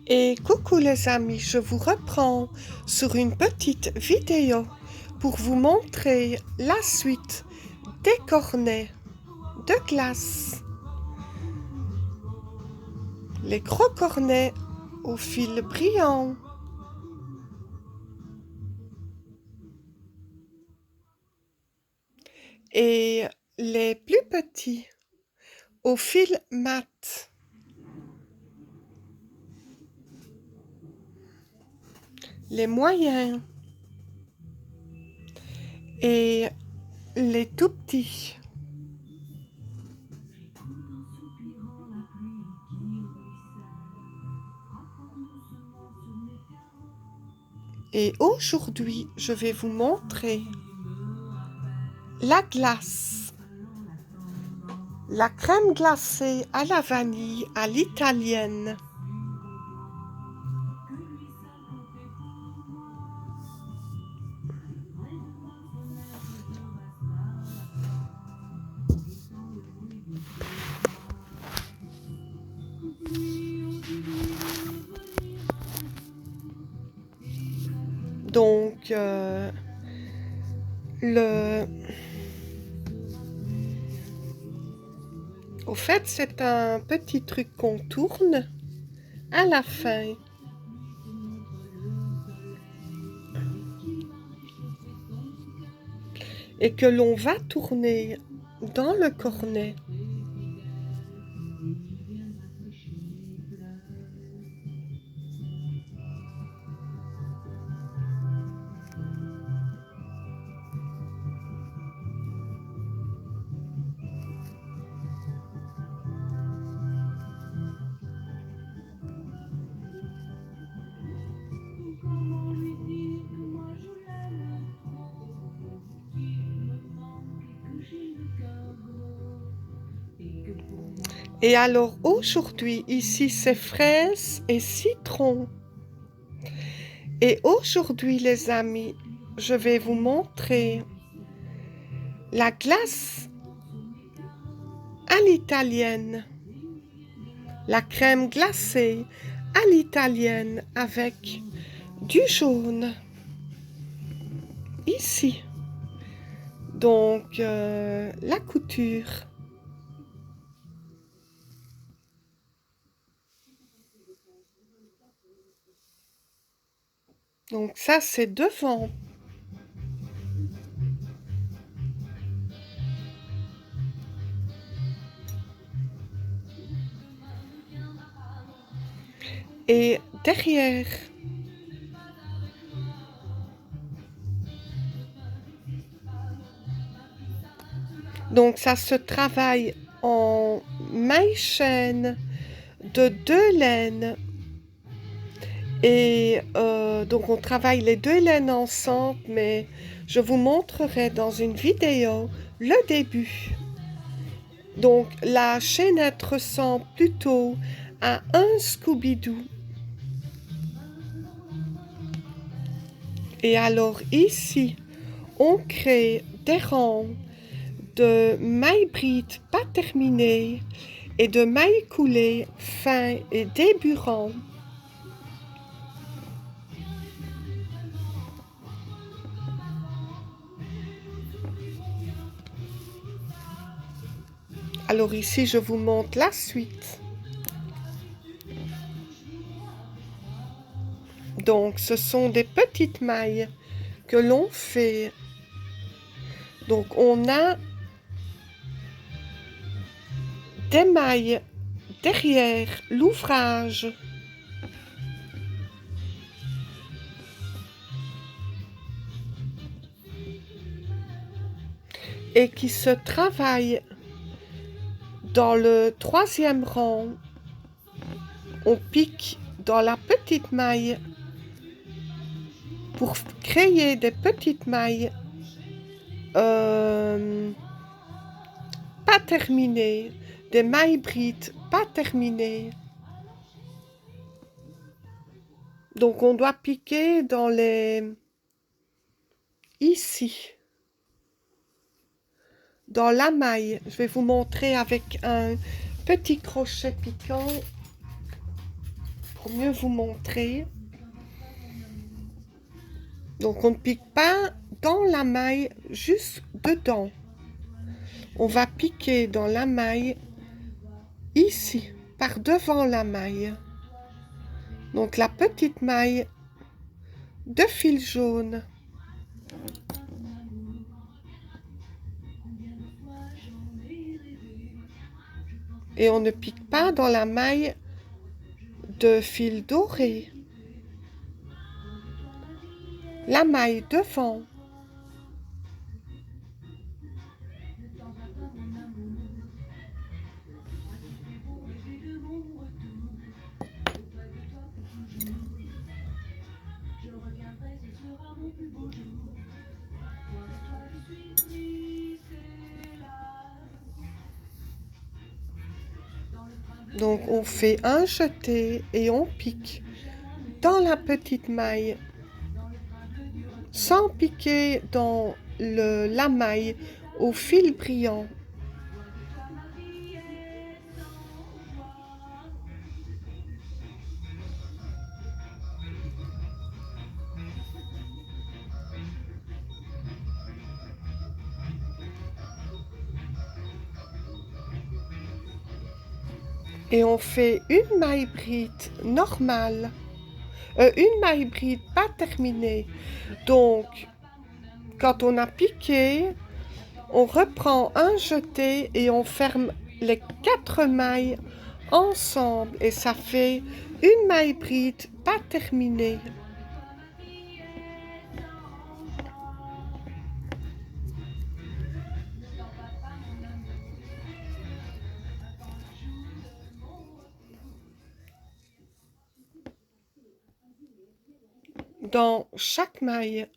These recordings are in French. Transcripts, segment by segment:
Et coucou les amis, je vous reprends sur une petite vidéo pour vous montrer la suite des cornets de glace. Les gros cornets au fil brillant. Et les plus petits au fil mat. Les moyens et les tout petits. Et aujourd'hui, je vais vous montrer la glace, la crème glacée à la vanille à l'italienne. Donc, au fait, c'est un petit truc qu'on tourne à la fin. Et que l'on va tourner dans le cornet. Et alors aujourd'hui, ici c'est fraises et citron. Et aujourd'hui les amis, je vais vous montrer la glace à l'italienne. La crème glacée à l'italienne avec du jaune. Ici. Donc la couture. Donc ça, c'est devant. Et derrière. Donc ça se travaille en maille chaîne de 2 laines. Et donc on travaille les 2 laines ensemble, mais je vous montrerai dans une vidéo le début. Donc la chaînette ressemble plutôt à un Scooby-Doo. Et alors ici, on crée des rangs de mailles brides pas terminées et de mailles coulées fin et début rang. Alors ici, je vous montre la suite. Donc, ce sont des petites mailles que l'on fait. Donc, on a des mailles derrière l'ouvrage. Et qui se travaillent dans le 3e rang. On pique dans la petite maille pour créer des petites mailles pas terminées, des mailles brides pas terminées. Donc on doit piquer dans les... ici, dans la maille. Je vais vous montrer avec un petit crochet piquant pour pour mieux vous montrer. Donc on ne pique pas dans la maille, juste dedans. On va piquer dans la maille ici, par devant la maille. Donc la petite maille de fil jaune. Et on ne pique pas dans la maille de fil doré. La maille devant. Donc on fait un jeté et on pique dans la petite maille sans piquer dans la maille au fil brillant. Et on fait une maille bride normale, une maille bride pas terminée. Donc, quand on a piqué, on reprend un jeté et on ferme les 4 mailles ensemble. Et ça fait une maille bride pas terminée. Dans chaque maille.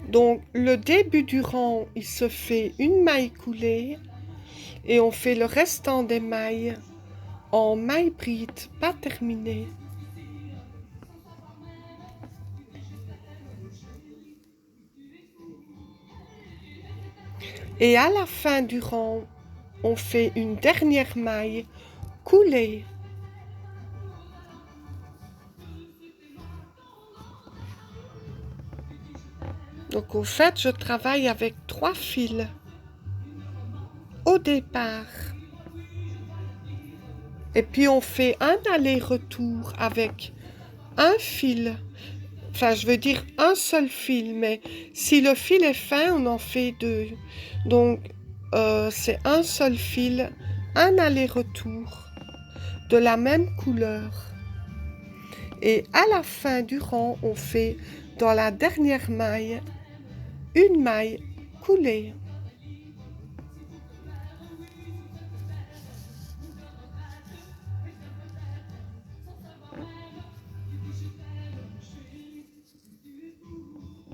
Donc le début du rang, il se fait une maille coulée et on fait le restant des mailles en maille bride pas terminée. Et à la fin du rang, on fait une dernière maille coulée. Donc au fait, je travaille avec 3 fils au départ. Et puis on fait un aller-retour avec un fil. Enfin, je veux dire un seul fil, mais si le fil est fin, on en fait 2. Donc, c'est un seul fil, un aller-retour de la même couleur. Et à la fin du rang, on fait dans la dernière maille une maille coulée.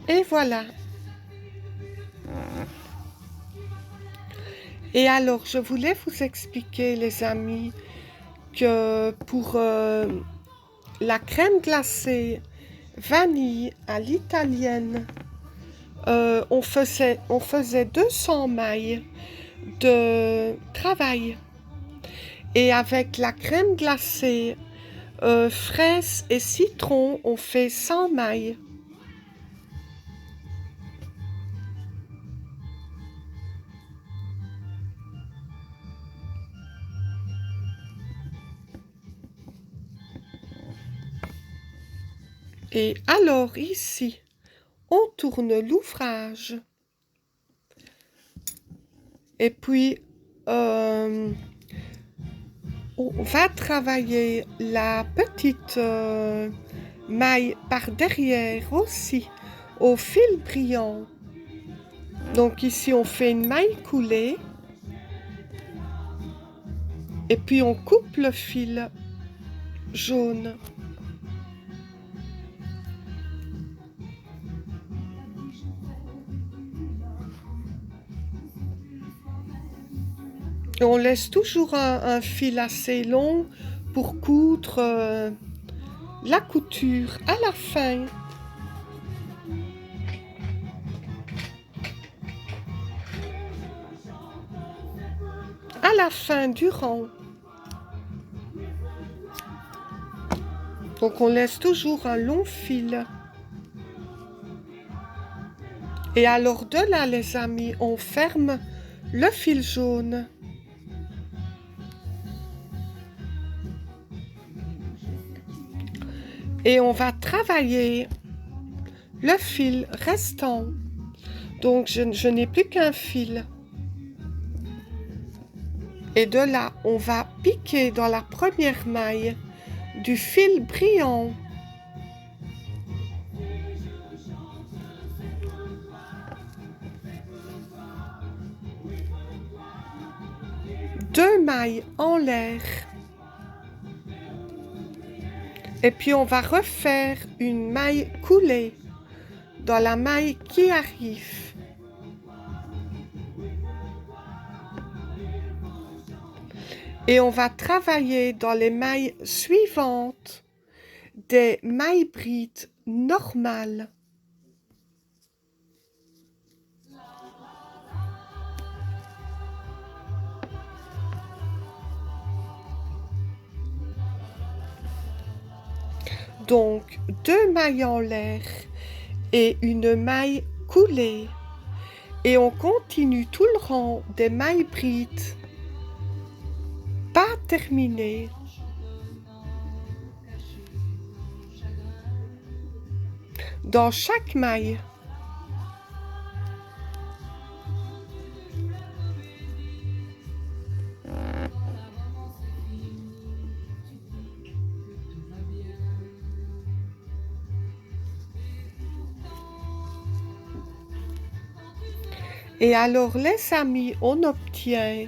Et voilà. Et alors, je voulais vous expliquer, les amis, que pour la crème glacée vanille à l'italienne, on faisait 200 mailles de travail. Et avec la crème glacée fraise et citron, on fait 100 mailles. Et alors ici, on tourne l'ouvrage. Et puis, on va travailler la petite maille par derrière aussi, au fil brillant. Donc ici, on fait une maille coulée. Et puis, on coupe le fil jaune. Et on laisse toujours un fil assez long pour coudre la couture à la fin. À la fin du rang. Donc on laisse toujours un long fil. Et alors de là, les amis, on ferme le fil jaune. Et on va travailler le fil restant. Donc je n'ai plus qu'un fil. Et de là, on va piquer dans la première maille du fil brillant. Deux mailles en l'air. Et puis on va refaire une maille coulée dans la maille qui arrive. Et on va travailler dans les mailles suivantes des mailles brides normales. Donc, deux mailles en l'air et une maille coulée. Et on continue tout le rang des mailles brides pas terminées. Dans chaque maille. Et alors, les amis, on obtient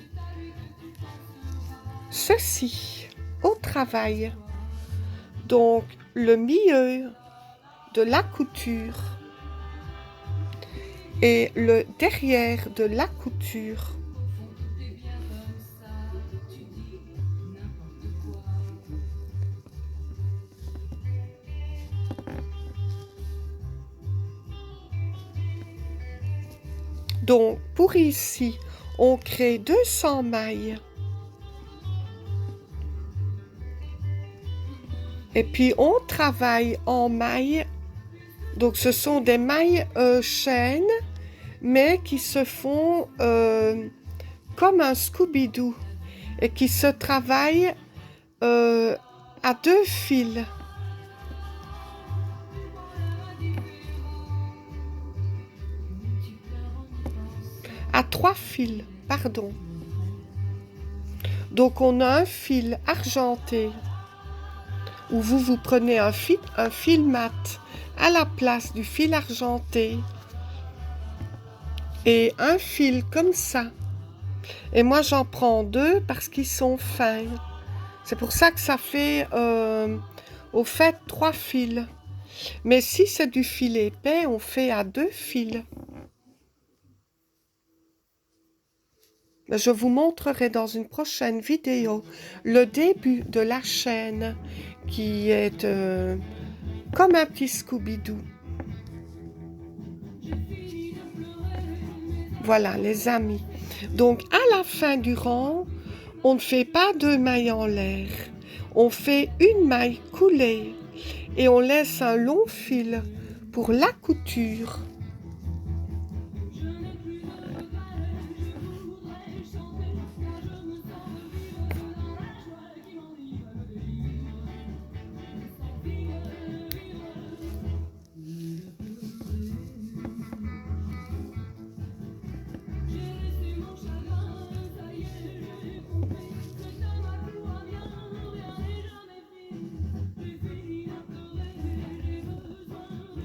ceci au travail. Donc, le milieu de la couture et le derrière de la couture. Donc, pour ici, on crée 200 mailles. Et puis, on travaille en mailles. Donc, ce sont des mailles chaînes, mais qui se font comme un Scooby-Doo et qui se travaillent à deux fils. À trois fils, pardon. Donc, on a un fil argenté où vous prenez un fil mat à la place du fil argenté et un fil comme ça. Et moi, j'en prends deux parce qu'ils sont fins. C'est pour ça que ça fait, au fait, 3 fils. Mais si c'est du fil épais, on fait à 2 fils. Je vous montrerai dans une prochaine vidéo le début de la chaîne qui est comme un petit Scooby-Doo. Voilà les amis. Donc à la fin du rang, on ne fait pas 2 mailles en l'air. On fait une maille coulée et on laisse un long fil pour la couture.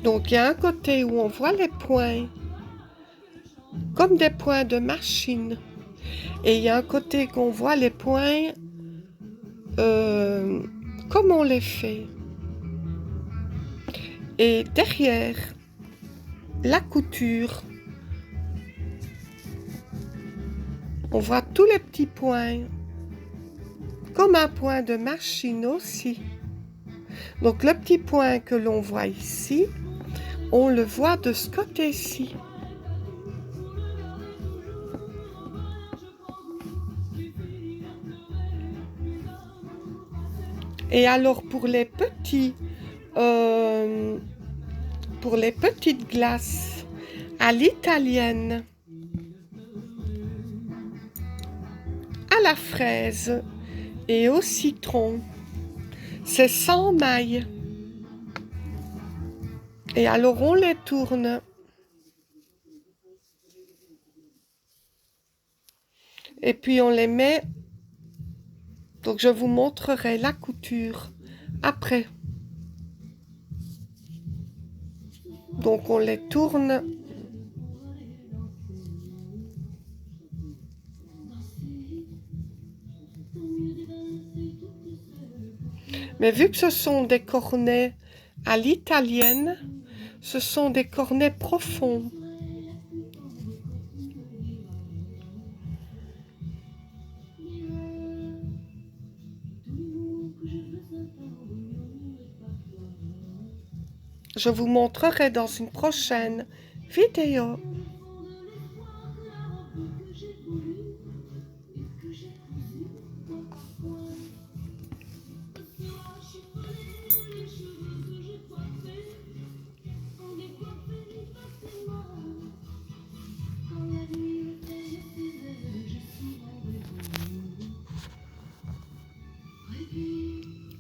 Donc, il y a un côté où on voit les points, comme des points de machine. Et il y a un côté qu'on voit les points comme on les fait. Et derrière la couture, on voit tous les petits points, comme un point de machine aussi. Donc, le petit point que l'on voit ici, on le voit de ce côté-ci. Et alors pour les petites glaces à l'italienne, à la fraise et au citron, c'est 100 mailles. Et alors on les tourne. Et puis on les met. Donc je vous montrerai la couture après. Donc on les tourne. Mais vu que ce sont des cornets à l'italienne, ce sont des cornets profonds. Je vous montrerai dans une prochaine vidéo.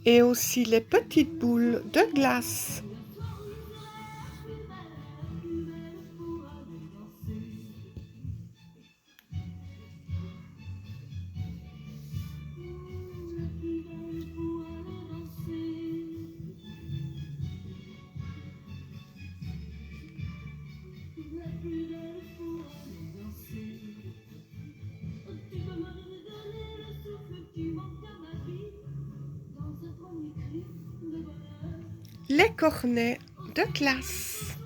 Et aussi les petites boules de glace. Les cornets de glace.